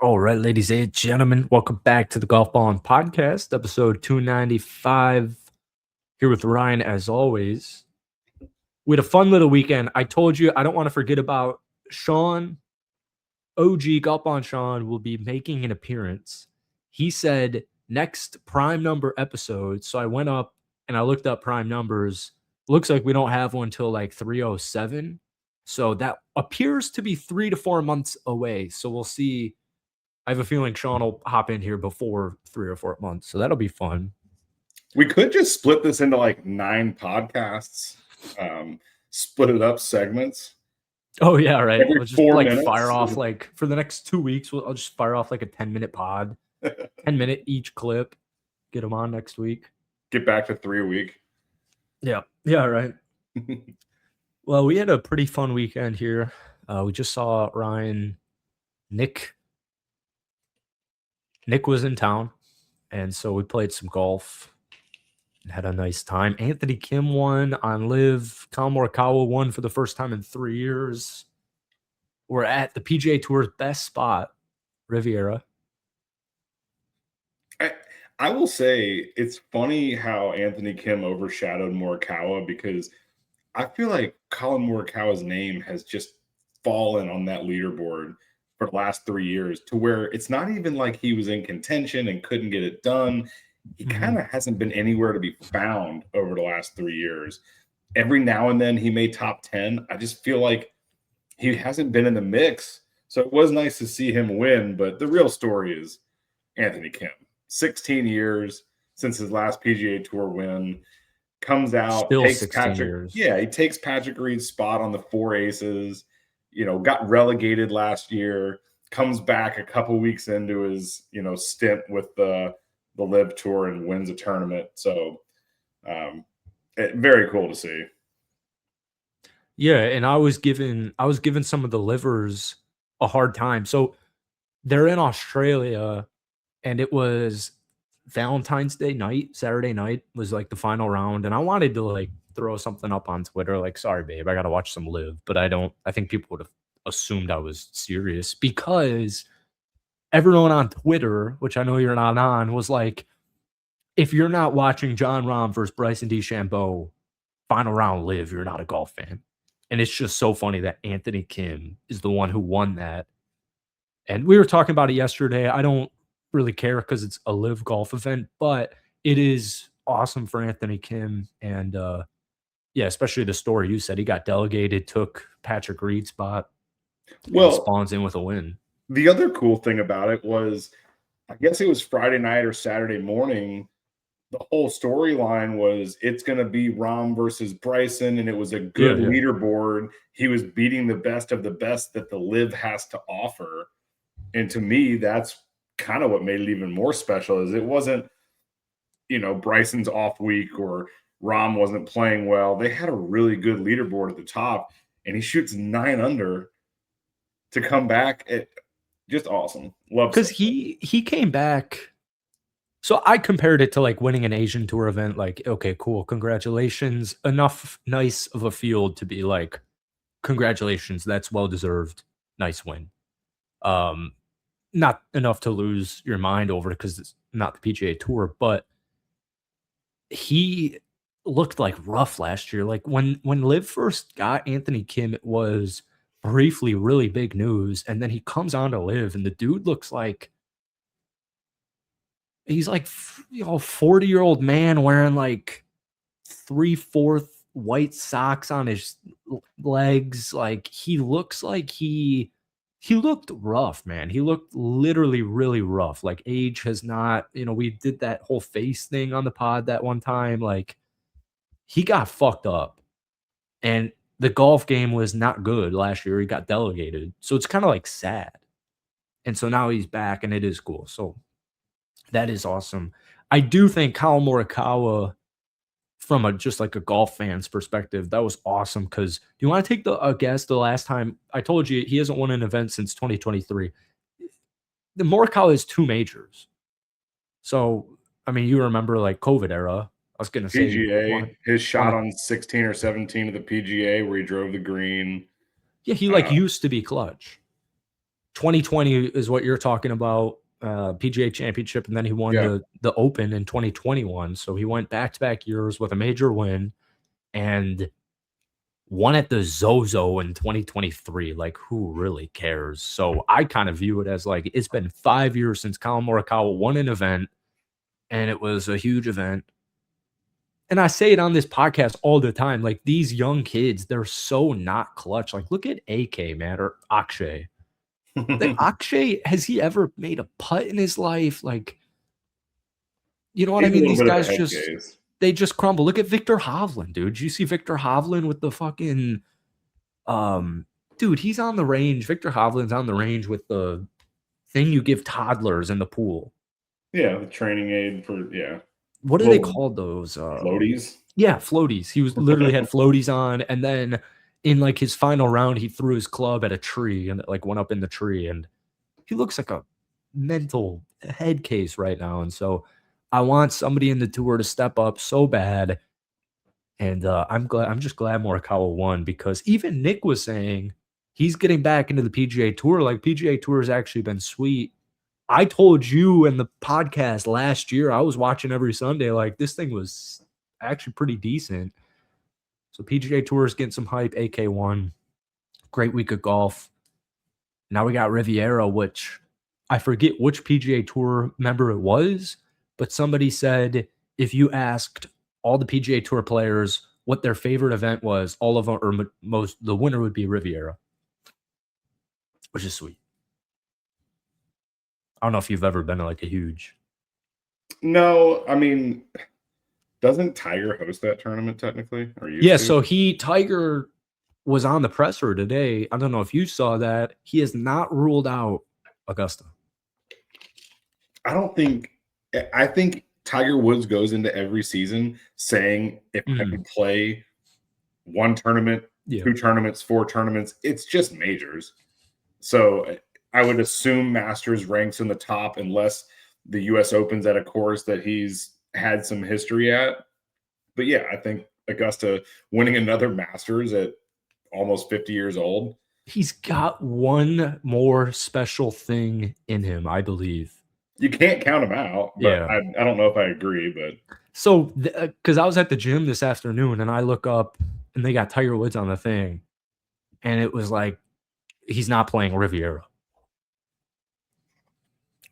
All right, ladies and gentlemen, welcome back to the Golfballing Podcast, episode 295. Here with Ryan, as always. We had a fun little weekend. I told you I don't want to forget about Sean. OG Golfballing Sean will be making an appearance. He said next prime number episode. So I went up and I looked up prime numbers. Looks like we don't have one until like 307. So that appears to be 3 to 4 months away. So we'll see. I have a feeling Sean will hop in here before 3 or 4 months, so that'll be fun. We could just split this into like 9 podcasts, split it up segments. Oh yeah, right. Every We'll just 4 like minutes. fire off like for the next 2 weeks. I'll just fire off like a 10-minute pod, 10-minute each clip. Get them on next week. Get back to 3 a week. Yeah, right. Well, we had a pretty fun weekend here. We just saw Ryan, Nick was in town, and so we played some golf and had a nice time. Anthony Kim won on Live. Collin Morikawa won for the first time in 3 years. We're at the PGA Tour's best spot, Riviera. I will say it's funny how Anthony Kim overshadowed Morikawa because I feel like Collin Morikawa's name has just fallen on that leaderboard for the last 3 years to where it's not even like he was in contention and couldn't get it done. He kind of hasn't been anywhere to be found over the last 3 years. Every now and then he made top 10. I just feel like he hasn't been in the mix. So it was nice to see him win, but the real story is Anthony Kim. 16 years since his last PGA Tour win. Comes out, Still takes 16 Patrick. years. Yeah, he takes Patrick Reed's spot on the 4 Aces. Got relegated last year. Comes back a couple weeks into his stint with the Live Tour and wins a tournament. So, very cool to see. Yeah, and I was giving some of the livers a hard time. So they're in Australia, and it was Valentine's Day night, Saturday night was like the final round, and I wanted to like throw something up on Twitter, like, sorry, babe, I gotta watch some Live, but I think people would have assumed I was serious because everyone on Twitter, which I know you're not on, was like, if you're not watching Jon Rahm versus Bryson DeChambeau final round Live, you're not a golf fan. And it's just so funny that Anthony Kim is the one who won that. And we were talking about it yesterday. I don't really care because it's a Live golf event, but it is awesome for Anthony Kim. And yeah, especially the story you said. He got delegated, took Patrick Reed's spot, Well, spawns in with a win. The other cool thing about it was, I guess it was Friday night or Saturday morning, the whole storyline was it's going to be Rahm versus Bryson, and it was a good leaderboard. He was beating the best of the best that the Live has to offer. And to me, that's kind of what made it even more special is it wasn't, Bryson's off week or Rahm wasn't playing well. They had a really good leaderboard at the top, and he shoots 9 under to come back. Just awesome. Love because he came back. So I compared it to like winning an Asian Tour event. Like, okay, cool, congratulations. Enough nice of a field to be like, congratulations, that's well deserved. Nice win. Not enough to lose your mind over because it's not the PGA Tour, but he looked like rough last year. Like when Liv first got Anthony Kim, it was briefly really big news, and then he comes on to Live, and the dude looks like he's like 40-year-old man wearing like 3/4 white socks on his legs. Like he looks like he looked rough, man. He looked literally really rough. Like age has not, we did that whole face thing on the pod that one time. Like he got fucked up, and the golf game was not good last year. He got delegated. So it's kind of like sad. And so now he's back, and it is cool. So that is awesome. I do think Collin Morikawa, from just like a golf fan's perspective, that was awesome. Because do you want to take a guess? The last time I told you he hasn't won an event since 2023. The Morikawa is 2 majors. So I mean, you remember like COVID era. I was gonna say PGA, his shot on 16 or 17 of the PGA where he drove the green. Yeah, he like used to be clutch. 2020 is what you're talking about, PGA Championship, and then he won Yeah. the Open in 2021. So he went back-to-back years with a major win and won at the Zozo in 2023. Like, who really cares? So I kind of view it as like it's been 5 years since Collin Morikawa won an event, and it was a huge event. And I say it on this podcast all the time. Like, these young kids, they're so not clutch. Like, look at AK, man, or Akshay. Like, Akshay, has he ever made a putt in his life? Like, you know what I He's a mean? little These bit of a guys head just case. they just crumble. Look at Victor Hovland, dude. Did you see Victor Hovland with the fucking dude, he's on the range. Victor Hovland's on the range with the thing you give toddlers in the pool. Yeah, the training aid for What are they little called those? floaties. Yeah, floaties. He was literally had floaties on, and then in like his final round, he threw his club at a tree and it like went up in the tree, and he looks like a mental head case right now. And so I want somebody in the tour to step up so bad. And I'm just glad Morikawa won, because even Nick was saying he's getting back into the PGA Tour. Like, PGA Tour has actually been sweet. I told you in the podcast last year, I was watching every Sunday. Like, this thing was actually pretty decent. So PGA Tour is getting some hype. AK1, great week of golf. Now we got Riviera, which I forget which PGA Tour member it was, but somebody said if you asked all the PGA Tour players what their favorite event was, all of them, or most, the winner would be Riviera, which is sweet. I don't know if you've ever been to like a huge. No, I mean, doesn't Tiger host that tournament technically? Or used Yeah, to? so Tiger was on the presser today. I don't know if you saw that. He has not ruled out Augusta. I think Tiger Woods goes into every season saying, if I could play one tournament, two tournaments, 4 tournaments, it's just majors. So I would assume Masters ranks in the top unless the US Open's at a course that he's had some history at. But yeah, I think Augusta winning another Masters at almost 50 years old. He's got one more special thing in him, I believe. You can't count him out, but I don't know if I agree. But so, because I was at the gym this afternoon and I look up and they got Tiger Woods on the thing, and it was like he's not playing Riviera.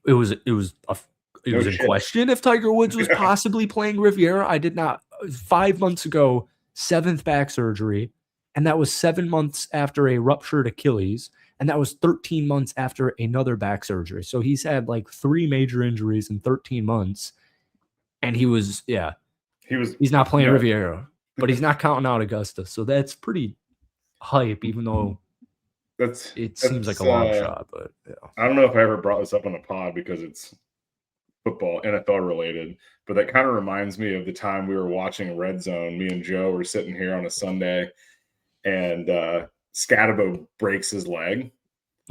It was in question if Tiger Woods was possibly playing Riviera. I did not. 5 months ago, 7th back surgery, and that was 7 months after a ruptured Achilles, and that was 13 months after another back surgery. So he's had like 3 major injuries in 13 months, and he's not playing Riviera, but he's not counting out Augusta. So that's pretty hype, even though it seems like a long shot. But yeah. I don't know if I ever brought this up on the pod because it's football, NFL related, but that kind of reminds me of the time we were watching Red Zone. Me and Joe were sitting here on a Sunday, and Scatabo breaks his leg.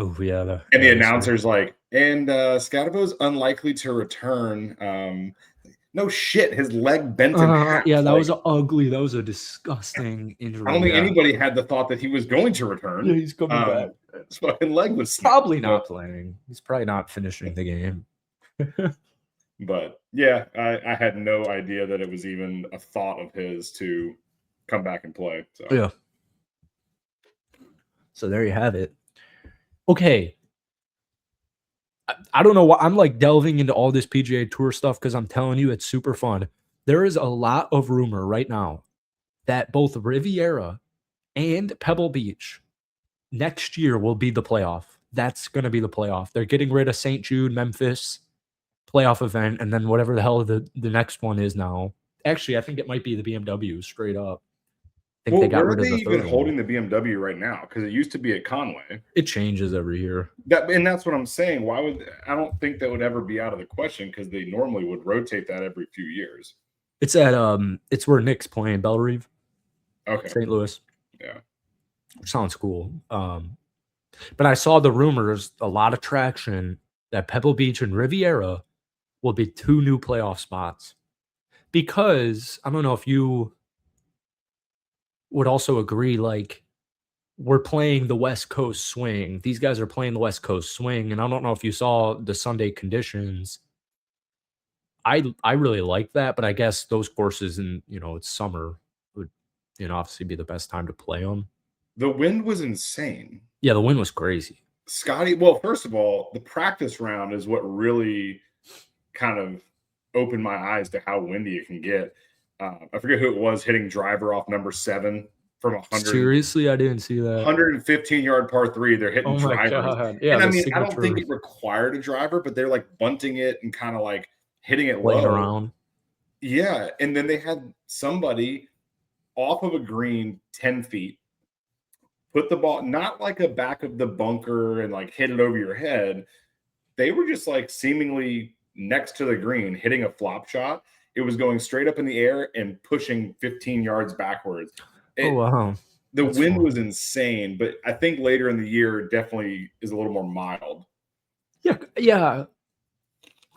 Oh yeah, and the announcer's like, and Scatabo's unlikely to return. No shit, his leg bent in half. Yeah, that was ugly. That was a disgusting injury. I don't think anybody had the thought that he was going to return. Yeah, he's coming back. His fucking leg was probably not playing. He's probably not finishing the game. But yeah, I had no idea that it was even a thought of his to come back and play. So yeah. So there you have it. Okay. I don't know why I'm like delving into all this PGA Tour stuff, because I'm telling you, it's super fun. There is a lot of rumor right now that both Riviera and Pebble Beach next year will be the playoff. That's going to be the playoff. They're getting rid of St. Jude, Memphis playoff event, and then whatever the hell the next one is now. Actually, I think it might be the BMW straight up. I think they got rid of the third one. Holding the BMW right now? Because it used to be at Conway. It changes every year. And that's what I'm saying. I don't think that would ever be out of the question, because they normally would rotate that every few years. It's at it's where Nick's playing, Bellaire. Okay. St. Louis. Yeah. Sounds cool. But I saw the rumors, a lot of traction, that Pebble Beach and Riviera will be 2 new playoff spots. Because I don't know if you would also agree, like, we're playing the West Coast swing. These guys are playing the West Coast swing, and I don't know if you saw the Sunday conditions. I really like that, but I guess those courses and, it's summer would, obviously be the best time to play them. The wind was insane. Yeah, the wind was crazy. Scotty, well, first of all, the practice round is what really kind of opened my eyes to how windy it can get. I forget who it was hitting driver off number 7 from 100 Seriously, I didn't see that. 115-yard par 3. They're hitting Oh my drivers. god. Yeah, And I the mean, I don't think signature it required a driver, but they're like bunting it and kind of like hitting it playing low. around. Yeah. And then they had somebody off of a green 10 feet put the ball not like a back of the bunker and like hit it over your head. They were just like seemingly next to the green hitting a flop shot. It was going straight up in the air and pushing 15 yards backwards. Oh, wow. The That's wind fun. was insane, but I think later in the year definitely is a little more mild. Yeah, yeah.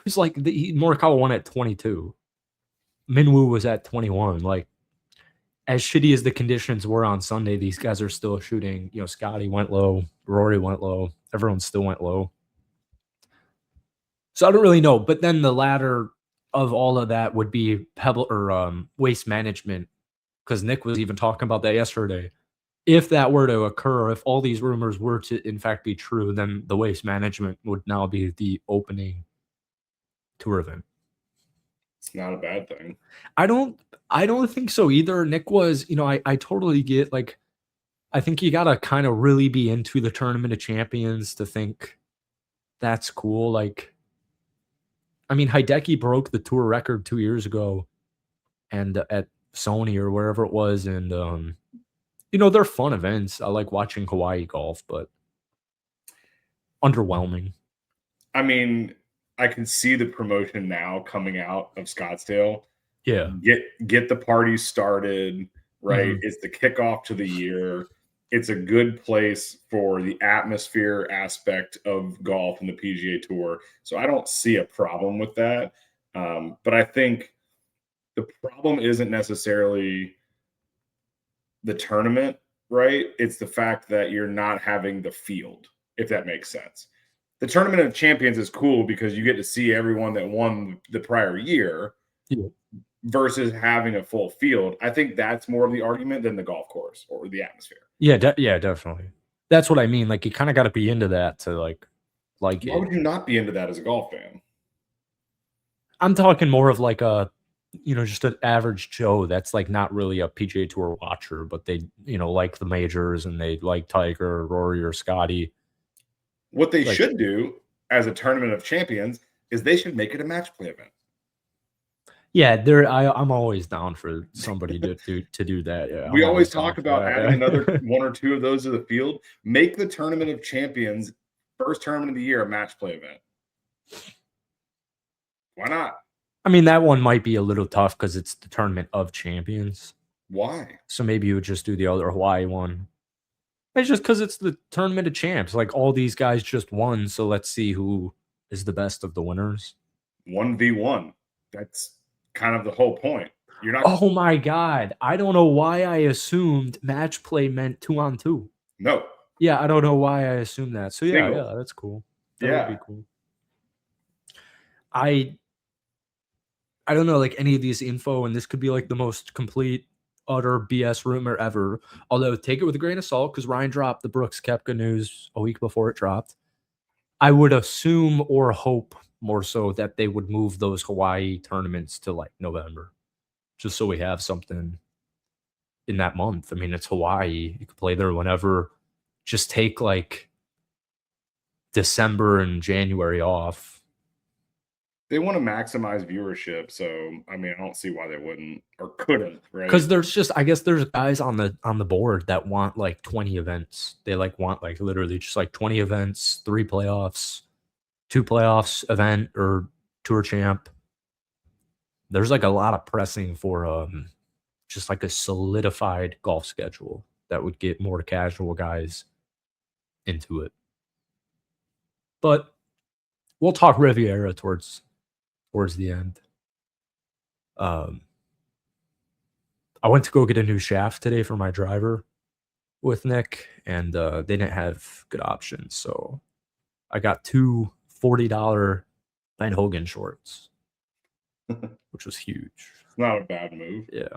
It's like Morikawa won at 22. Minwoo was at 21. Like, as shitty as the conditions were on Sunday, these guys are still shooting. Scotty went low, Rory went low, everyone still went low. So I don't really know. But then the latter of all of that would be pebble or waste management, because Nick was even talking about that yesterday. If that were to occur, if all these rumors were to in fact be true, then the waste management would now be the opening tour event. It's not a bad thing. I don't think so either. Nick was, I totally get, like, I think you gotta kind of really be into the Tournament of Champions to think that's cool. Like, I mean, Hideki broke the tour record 2 years ago, and at Sony or wherever it was, and they're fun events. I like watching Hawaii golf, but underwhelming. I mean, I can see the promotion now coming out of Scottsdale. Yeah. Get the party started, right? Mhm. It's the kickoff to the year. It's a good place for the atmosphere aspect of golf and the PGA Tour. So I don't see a problem with that. But I think the problem isn't necessarily the tournament, right? It's the fact that you're not having the field, if that makes sense. The Tournament of Champions is cool because you get to see everyone that won the prior year Yeah. versus having a full field. I think that's more of the argument than the golf course or the atmosphere. Yeah, yeah, definitely. That's what I mean. Like, you kind of got to be into that to like Why it. would you not be into that as a golf fan? I'm talking more of like just an average Joe that's like not really a PGA Tour watcher, but they, like the majors and they like Tiger, Rory, or Scotty. What they Like, should do as a Tournament of Champions is they should make it a match play event. yeah, I'm always down for somebody to do that. Yeah, We I'm always always down talk for about that. adding another Yeah. one or two of those to the field. Make the Tournament of Champions first tournament of the year a match play event. Why not? I mean, that one might be a little tough because it's the Tournament of Champions. Why? So maybe you would just do the other Hawaii one. It's just because it's the Tournament of Champs. Like, all these guys just won, so let's see who is the best of the winners. 1v1. That's kind of the whole point. You're not. Oh my god. I don't know why I assumed match play meant 2-on-2. No. Yeah, I don't know why I assumed that. So yeah, Singles. that's cool. That would Yeah. be cool. I don't know, like, any of these info, and this could be like the most complete utter BS rumor ever. Although take it with a grain of salt, because Ryan dropped the Brooks Koepka news a week before it dropped. I would assume or hope more so that they would move those Hawaii tournaments to like November, just so we have something in that month. I mean, it's Hawaii. You could play there whenever. Just take like December and January off. They want to maximize viewership, so I mean, I don't see why they wouldn't or couldn't, right? Because I guess there's guys on the board that want like 20 events. They like want like literally just like 20 events, 3 playoffs, 2 playoffs event or tour champ. There's like a lot of pressing for just like a solidified golf schedule that would get more casual guys into it. But we'll talk Riviera towards the end. I went to go get a new shaft today for my driver. with Nick, and they didn't have good options. So I got two $40 Van Hogan shorts, which was huge. It's not a bad move. Yeah.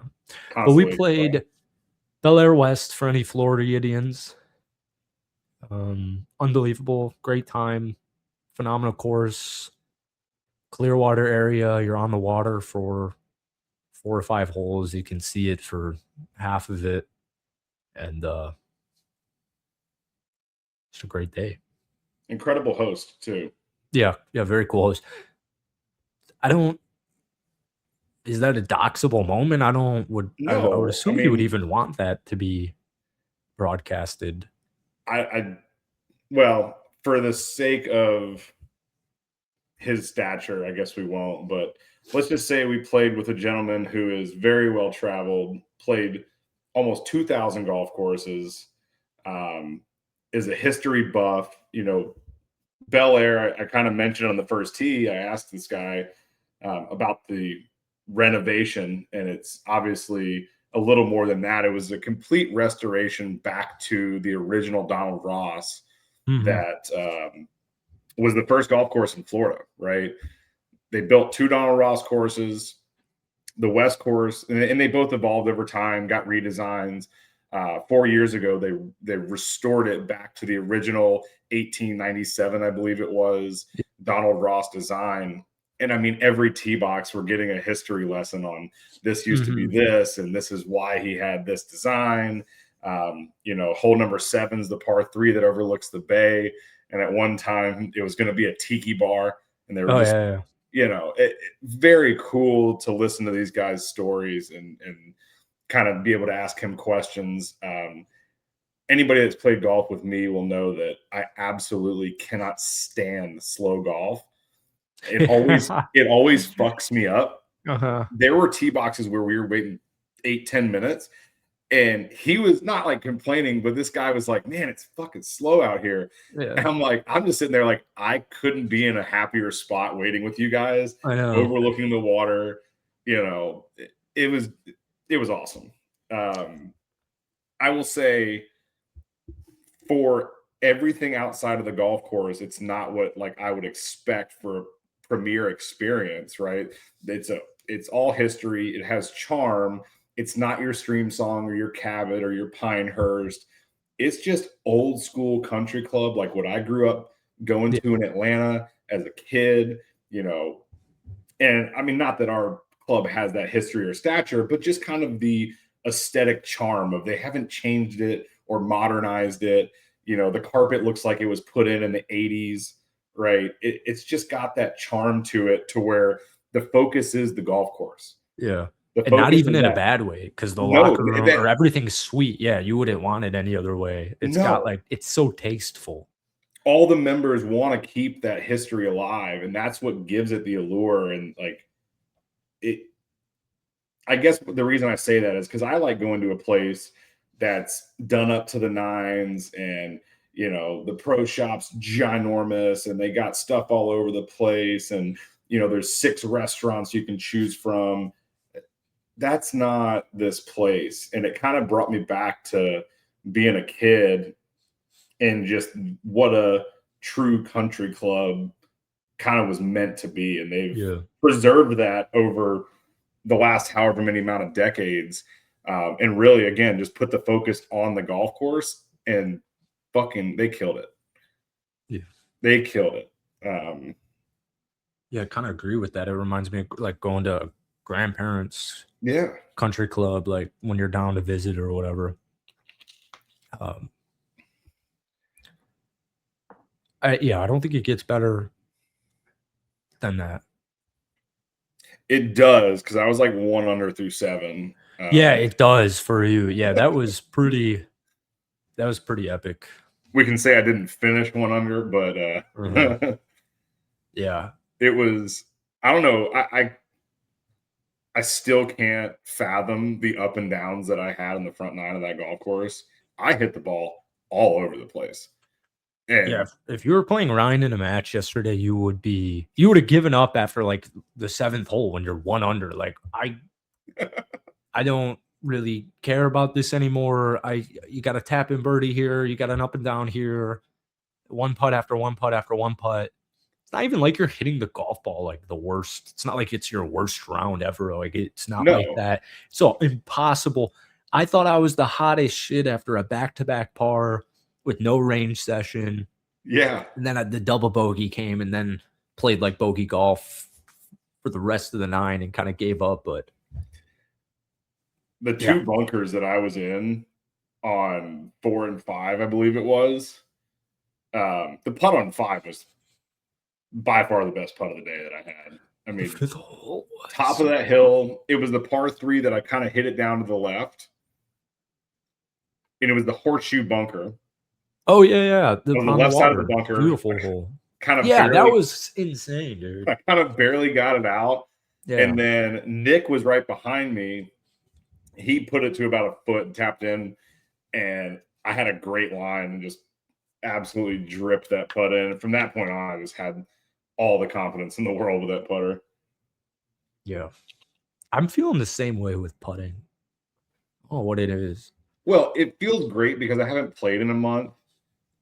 But we Consolation prize. played Bellaire West for any Floridians. Unbelievable. Great time. Phenomenal course. Clearwater area. You're on the water for 4 or 5 holes. You can see it for half of it. And it's a great day. Incredible host, too. Yeah, very cool host. Is that a doxable moment? I would No, assume he would even want that to be broadcasted. Well, for the sake of his stature, I guess we won't, but let's just say we played with a gentleman who is very well traveled, played almost 2,000 golf courses, is a history buff. Bellaire, I kind of mentioned on the first tee, I asked this guy about the renovation, and it's obviously a little more than that. It was a complete restoration back to the original Donald Ross that was the first golf course in Florida, right? They built 2 Donald Ross courses, the West course, and they both evolved over time, got redesigns. 4 years ago, they restored it back to the original 1897, I believe it was, Donald Ross design. And I mean, every tee box, we're getting a history lesson on this used to be this, and this is why he had this design. Hole number 7 is the par 3 that overlooks the bay. And at one time, it was going to be a tiki bar, and they were very cool to listen to these guys' stories and kind of be able to ask him questions. Anybody that's played golf with me will know that I absolutely cannot stand slow golf. It always fucks me up. There were tee boxes where we were waiting 8-10 minutes, and he was not like complaining, but this guy was like, man, it's fucking slow out here. Yeah. And I'm like, I'm just sitting there like, I couldn't be in a happier spot waiting with you guys, overlooking the water. It was awesome. I will say, for everything outside of the golf course, it's not what like I would expect for a premier experience, right? It's all history. It has charm. It's not your Stream Song or your Cabot or your Pinehurst. It's just old school country club, like what I grew up going to in Atlanta as a kid, And I mean, not that our club has that history or stature, but just kind of the aesthetic charm of they haven't changed it or modernized it. The carpet looks like it was put in the 80s, right? It's just got that charm to it, to where the focus is the golf course. Yeah. And not even in a bad way, because the locker room or everything's sweet. Yeah, you wouldn't want it any other way. It's got it's so tasteful. All the members want to keep that history alive, and that's what gives it the allure. And I guess the reason I say that is because I like going to a place that's done up to the nines, and the pro shop's ginormous, and they got stuff all over the place, and there's 6 restaurants you can choose from. That's not this place. And it kind of brought me back to being a kid and just what a true country club kind of was meant to be. And they've preserved that over the last however many amount of decades. And really, again, just put the focus on the golf course, and they killed it. Yeah. They killed it. I kind of agree with that. It reminds me of like going to grandparents' country club, like when you're down to visit or whatever. I don't think it gets better than that. It does, because I was like 1 under through 7. It does for you. Yeah, that was pretty epic. We can say I didn't finish 1 under, but yeah, it was. I don't know. I still can't fathom the up and downs that I had in the front 9 of that golf course. I hit the ball all over the place. And if you were playing Ryan in a match yesterday, you would have given up after like the 7th hole when you're 1 under. Like I don't really care about this anymore. You got a tap in birdie here, you got an up and down here, one putt after one putt after one putt. It's not even like you're hitting the golf ball like the worst. It's not like it's your worst round ever. Like it's not like No. that. So impossible. I thought I was the hottest shit after a back-to-back par with no range session. Yeah. And then the double bogey came and then played like bogey golf for the rest of the 9 and kind of gave up. But The two bunkers that I was in on 4 and 5, I believe it was, the putt on 5 was by far the best putt of the day that I had. I mean, the hole top of that hill, it was the par 3 that I kind of hit it down to the left. And it was the horseshoe bunker. Oh, yeah. On the left side of the bunker. Beautiful hole. Kind of Yeah, barely, that was insane, dude. I kind of barely got it out. Yeah. And then Nick was right behind me. He put it to about a foot and tapped in. And I had a great line and just absolutely dripped that putt in. And from that point on, I just had all the confidence in the world with that putter. Yeah. I'm feeling the same way with putting. Oh, what it is. Well, it feels great because I haven't played in a month.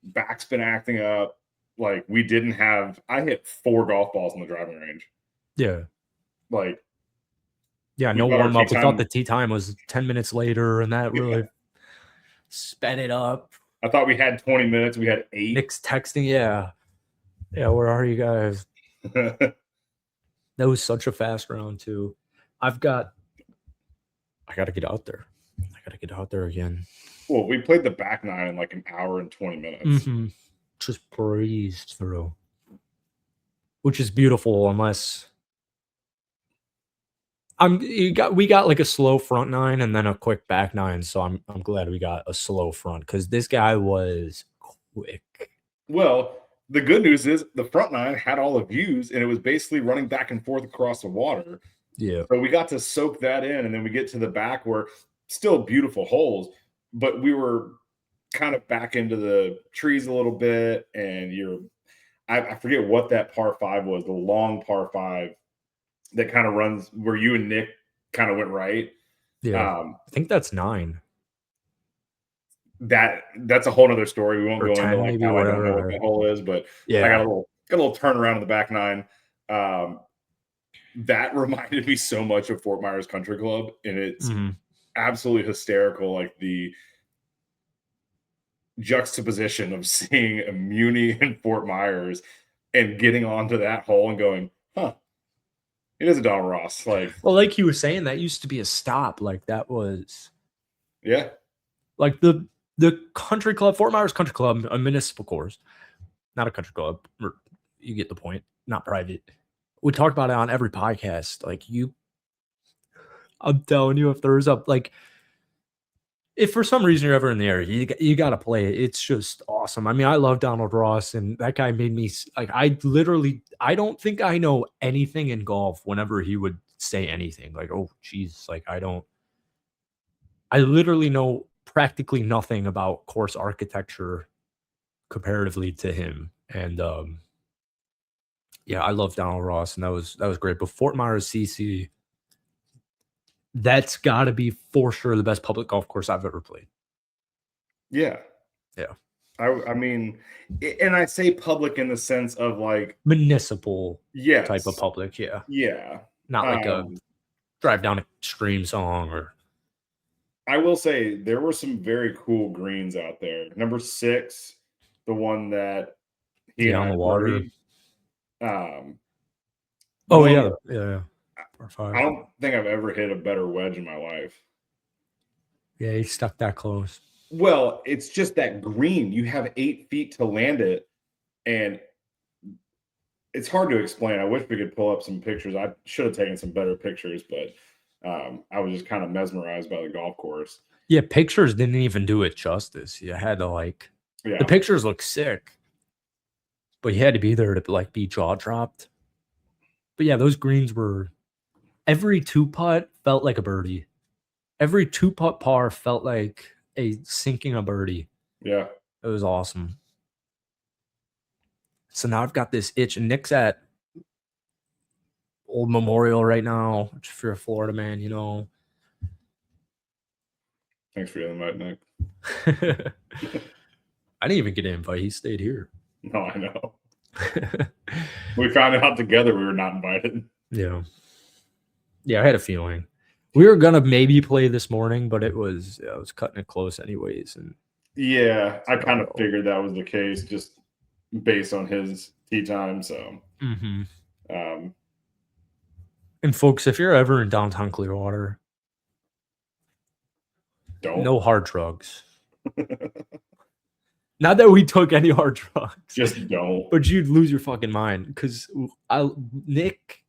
Back's been acting up. Like I hit 4 golf balls in the driving range. Yeah. Like, yeah, no warm up. We thought the tee time was 10 minutes later, and that really sped it up. I thought we had 20 minutes. We had 8. Nick's texting. Yeah. Yeah, where are you guys? That was such a fast round, too. I got to get out there. I got to get out there again. Well, we played the back 9 in like an hour and 20 minutes. Just breezed through. Which is beautiful, unless we got like a slow front 9 and then a quick back 9. So I'm glad we got a slow front because this guy was quick. Well, the good news is the front 9 had all the views and it was basically running back and forth across the water. Yeah. So we got to soak that in, and then we get to the back where still beautiful holes, but we were kind of back into the trees a little bit, and I forget what that par 5 was, the long par 5 that kind of runs where you and Nick kind of went right. Yeah. I think that's 9. That's a whole nother story. We won't go 10, into like how I don't know what that hole is, but yeah, I got a little turnaround in the back 9. That reminded me so much of Fort Myers Country Club, and it's absolutely hysterical. Like the juxtaposition of seeing a Muni in Fort Myers and getting onto that hole and going, huh, it is a Donald Ross. Like, well, like you were saying, that used to be a stop. Like that was, yeah, like the country club, Fort Myers Country Club, a municipal course, not a country club. You get the point. Not private. We talk about it on every podcast. Like I'm telling you, if there's if for some reason you're ever in the area, you got to play it. It's just awesome. I mean, I love Donald Ross, and that guy made me like, I don't think I know anything in golf whenever he would say anything like, oh, geez, like I literally know practically nothing about course architecture comparatively to him. And, yeah, I love Donald Ross, and that was great. But Fort Myers CC, that's got to be for sure the best public golf course I've ever played. Yeah. I mean, and I say public in the sense of like municipal type of public. Yeah. Not like a drive down a stream song or. I will say there were some very cool greens out there. Number 6, the one that he on the water. Oh yeah. I don't think I've ever hit a better wedge in my life. Yeah, he stuck that close. Well, it's just that green. You have 8 feet to land it, and it's hard to explain. I wish we could pull up some pictures. I should have taken some better pictures, but I was just kind of mesmerized by the golf course. Yeah, pictures didn't even do it justice. You had to the pictures look sick, but you had to be there to be jaw dropped. But yeah, those greens were, every 2-putt felt like a birdie. Every 2-putt par felt like a sinking a birdie. Yeah. It was awesome. So now I've got this itch, and Nick's at Old Memorial right now, which if you're a Florida man, Thanks for the invite, Nick. I didn't even get an invite. He stayed here. No, I know. We found out together we were not invited. Yeah. Yeah, I had a feeling. We were gonna maybe play this morning, but I was cutting it close anyways. And yeah, I kind of So- figured that was the case just based on his tee time. So, and folks, if you're ever in downtown Clearwater, don't. no hard drugs. Not that we took any hard drugs, Just don't. but you'd lose your fucking mind because Nick,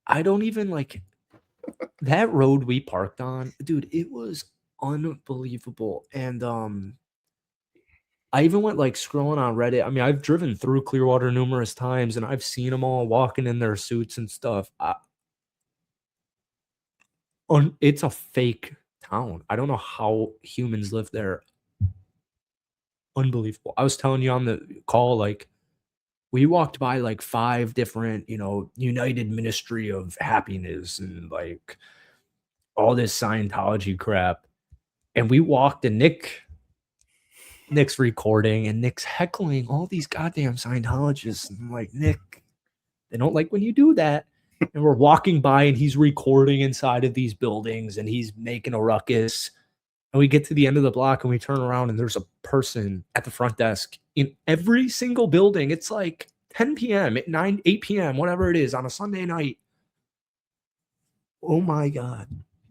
I don't even like that road we parked on, dude. It was unbelievable, and I even went like scrolling on Reddit. I mean, I've driven through Clearwater numerous times, and I've seen them all walking in their suits and stuff. It's a fake town. I don't know how humans live there. Unbelievable. I was telling you on the call, like, we walked by like 5 different, United Ministry of Happiness and like all this Scientology crap. And we walked and Nick's recording and Nick's heckling all these goddamn Scientologists. And I'm like, Nick, they don't like when you do that. And we're walking by and he's recording inside of these buildings and he's making a ruckus. And we get to the end of the block and we turn around and there's a person at the front desk in every single building. It's like 10 p.m. at 8 p.m., whatever it is on a Sunday night. Oh my God.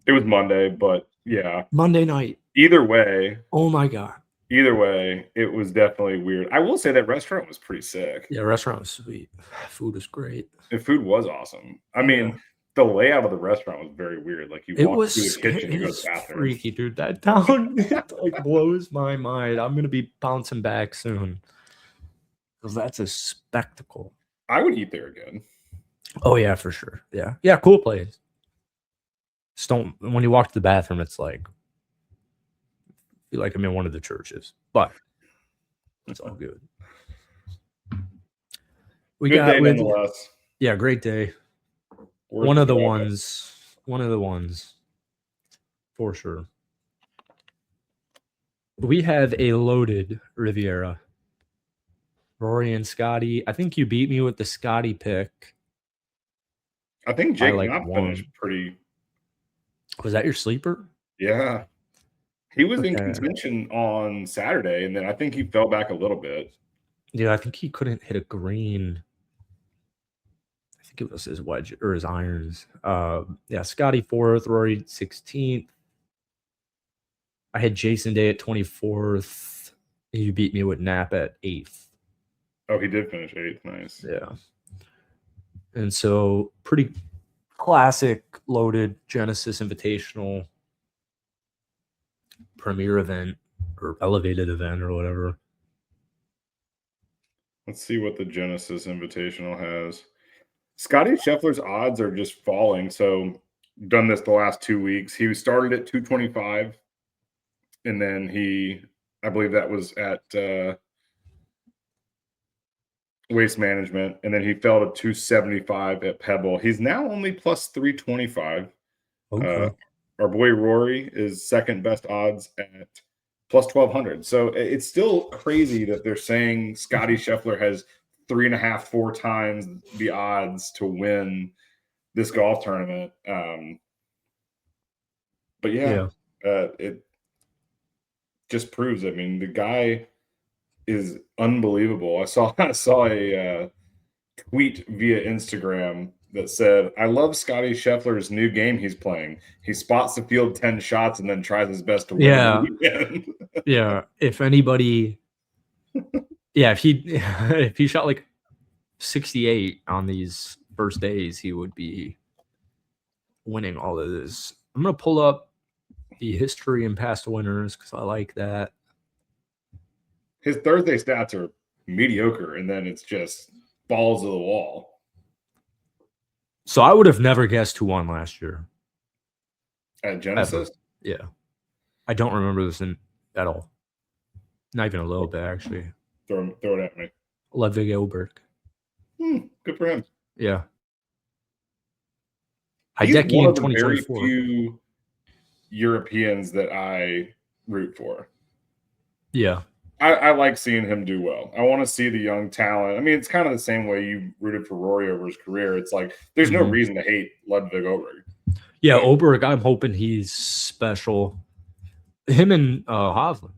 It was Monday, but yeah. Monday night. Either way. Oh my God. Either way, it was definitely weird. I will say that restaurant was pretty sick. Yeah, restaurant was sweet. Food was great. The food was awesome. I mean, the layout of the restaurant was very weird. Like you walk through the kitchen, you go to the bathroom. Freaky, dude. That town like blows my mind. I'm gonna be bouncing back soon because that's a spectacle. I would eat there again. Oh yeah, for sure. Yeah, cool place. Just don't. When you walk to the bathroom, it's like feel like I'm in one of the churches, but it's all good. Good day nonetheless. Yeah, great day. One of the ones for sure. We have a loaded Riviera. Rory and Scotty. I think you beat me with the Scotty pick. I think Jake Knopf finished pretty. Was that your sleeper? Yeah. He was in contention on Saturday, and then I think he fell back a little bit. Yeah, I think he couldn't hit a green. I think it was his wedge or his irons. Yeah, Scotty 4th, Rory 16th. I had Jason Day at 24th. You beat me with Knapp at 8th. Oh, he did finish 8th. Nice. Yeah. And so pretty classic loaded Genesis Invitational premier event or elevated event or whatever. Let's see what the Genesis Invitational has. Scotty Scheffler's odds are just falling. So done this the last 2 weeks. He started at 225, and then I believe that was at Waste Management, and then he fell to 275 at Pebble. He's now only plus 325. Okay. Our boy Rory is second best odds at plus 1200. So it's still crazy that they're saying Scotty Scheffler has 3.5, 4 times the odds to win this golf tournament. But yeah, it just proves. I mean, the guy is unbelievable. I saw a tweet via Instagram that said, "I love Scotty Scheffler's new game he's playing. He spots the field 10 shots and then tries his best to win." Yeah. Yeah. If anybody, if he shot like 68 on these first days, he would be winning all of this. I'm gonna pull up the history and past winners because I like that. His Thursday stats are mediocre, and then it's just balls to the wall. So I would have never guessed who won last year at Genesis. Ever. Yeah, I don't remember this at all. Not even a little bit, actually. Throw it at me. Ludwig Oberg. Good for him. Yeah. Heidecki in 2024. Europeans that I root for. Yeah. I like seeing him do well. I want to see the young talent. I mean, it's kind of the same way you rooted for Rory over his career. It's like there's no reason to hate Ludwig Oberg. Yeah, Oberg, I'm hoping he's special. Him and Hovland.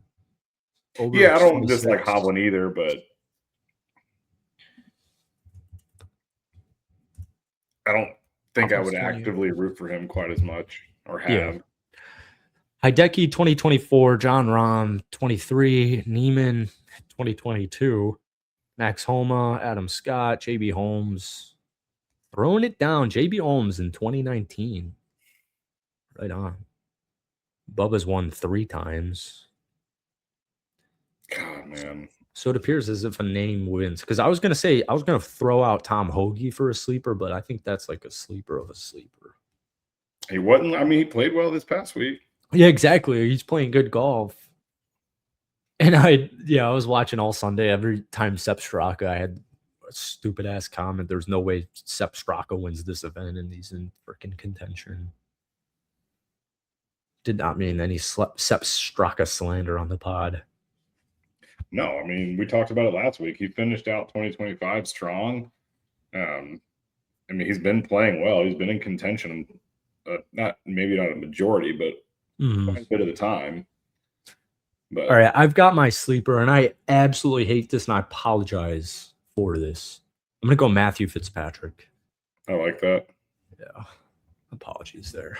Yeah, I don't dislike Hovland either, but I don't think I would actively root for him quite as much or have. Yeah. Hideki 2024, John Rahm 23, Neiman 2022, Max Homa, Adam Scott, JB Holmes. Throwing it down, JB Holmes in 2019. Right on. Bubba's won 3 times. God, man. So it appears as if a name wins. Because I was going to throw out Tom Hoagie for a sleeper, but I think that's like a sleeper of a sleeper. He wasn't. I mean, he played well this past week. Yeah, exactly. He's playing good golf. And I was watching all Sunday. Every time Sepp Straka, I had a stupid ass comment. There's no way Sepp Straka wins this event, and he's in freaking contention. Did not mean any Sepp Straka slander on the pod. No, I mean, we talked about it last week. He finished out 2025 strong. I mean, he's been playing well. He's been in contention, maybe not a majority, but quite a bit of the time. But all right, I've got my sleeper, and I absolutely hate this, and I apologize for this. I'm gonna go Matthew Fitzpatrick. I like that. Yeah, apologies there.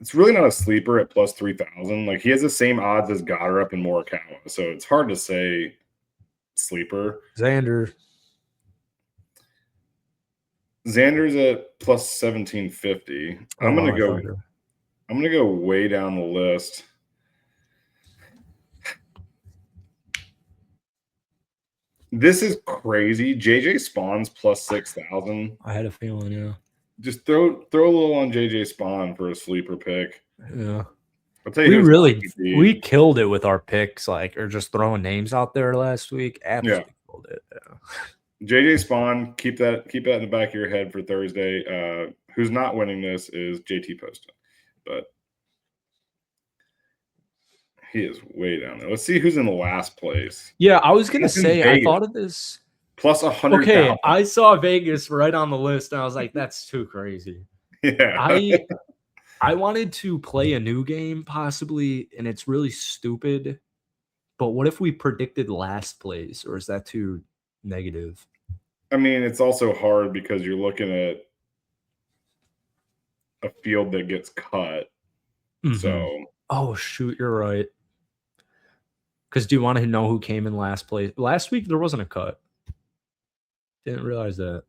It's really not a sleeper at plus 3,000. Like he has the same odds as Goddard and Morikawa, so it's hard to say sleeper. Xander's at plus 1,750. I'm gonna go way down the list. This is crazy. JJ Spawn's plus 6,000. I had a feeling, yeah. Just throw a little on JJ Spawn for a sleeper pick. Yeah. I'll tell you, we killed it with our picks, or just throwing names out there last week. Absolutely killed it. Yeah. JJ Spawn, keep that in the back of your head for Thursday. Who's not winning this is JT Poston, but he is way down there. Let's see who's in the last place. Yeah, I was gonna say Vegas. I thought of this. Plus 100. Okay, I saw Vegas right on the list, and I was like, "That's too crazy." Yeah, I wanted to play a new game possibly, and it's really stupid. But what if we predicted last place, or is that too negative? I mean, it's also hard because you're looking at a field that gets cut. So, oh shoot, you're right. Because do you want to know who came in last place? Last week there wasn't a cut. Didn't realize that.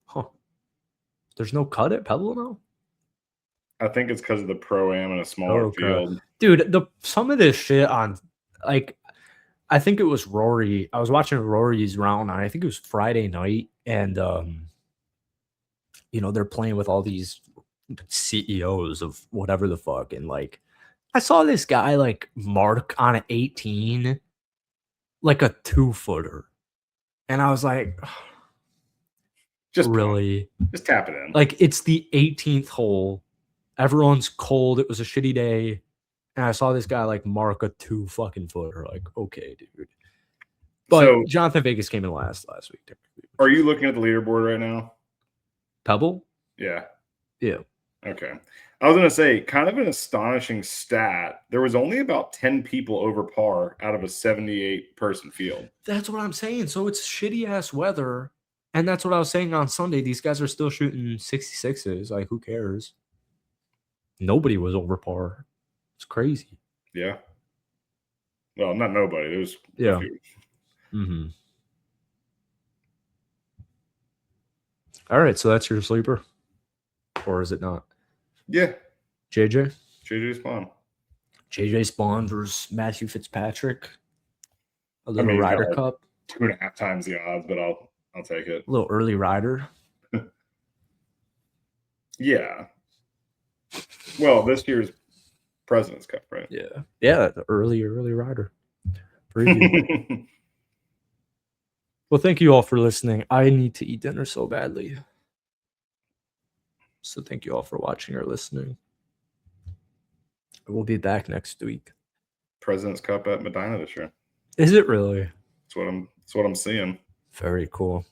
Huh. There's no cut at Pebble now? I think it's because of the Pro-Am and a smaller field. Dude, some of this shit on, I think it was Rory. I was watching Rory's round on, I think it was Friday night, and, they're playing with all these CEOs of whatever the fuck, and, I saw this guy, mark on an 18, like a 2-footer. And I was like, just really? Just tap it in. It's the 18th hole. Everyone's cold. It was a shitty day. And I saw this guy, mark a 2-fucking-footer. Okay, dude. But Jonathan Vegas came in last week. Are you looking at the leaderboard right now? Pebble? Yeah. Yeah. Okay. I was going to say, kind of an astonishing stat. There was only about 10 people over par out of a 78-person field. That's what I'm saying. So it's shitty-ass weather. And that's what I was saying on Sunday. These guys are still shooting 66s. Who cares? Nobody was over par. It's crazy. Yeah. Well, not nobody. It was a few. All right. So that's your sleeper? Or is it not? Yeah. JJ Spawn. JJ Spawn versus Matthew Fitzpatrick. A little Ryder Cup. 2.5 times the odds, but I'll take it. A little early rider. Yeah. Well, this year's President's Cup, right? Yeah. Yeah, the early rider. Preview. Well, thank you all for listening. I need to eat dinner so badly. So thank you all for watching or listening. We'll be back next week. President's Cup at Medina this year. Is it really? That's what I'm seeing. Very cool.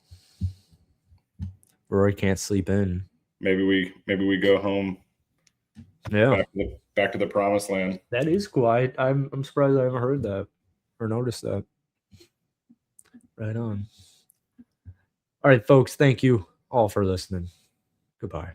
Rory can't sleep in. Maybe we go home. Yeah, back to the promised land. that is cool. I'm surprised I haven't heard that or noticed that. Right on. All right, folks. Thank you all for listening. Goodbye.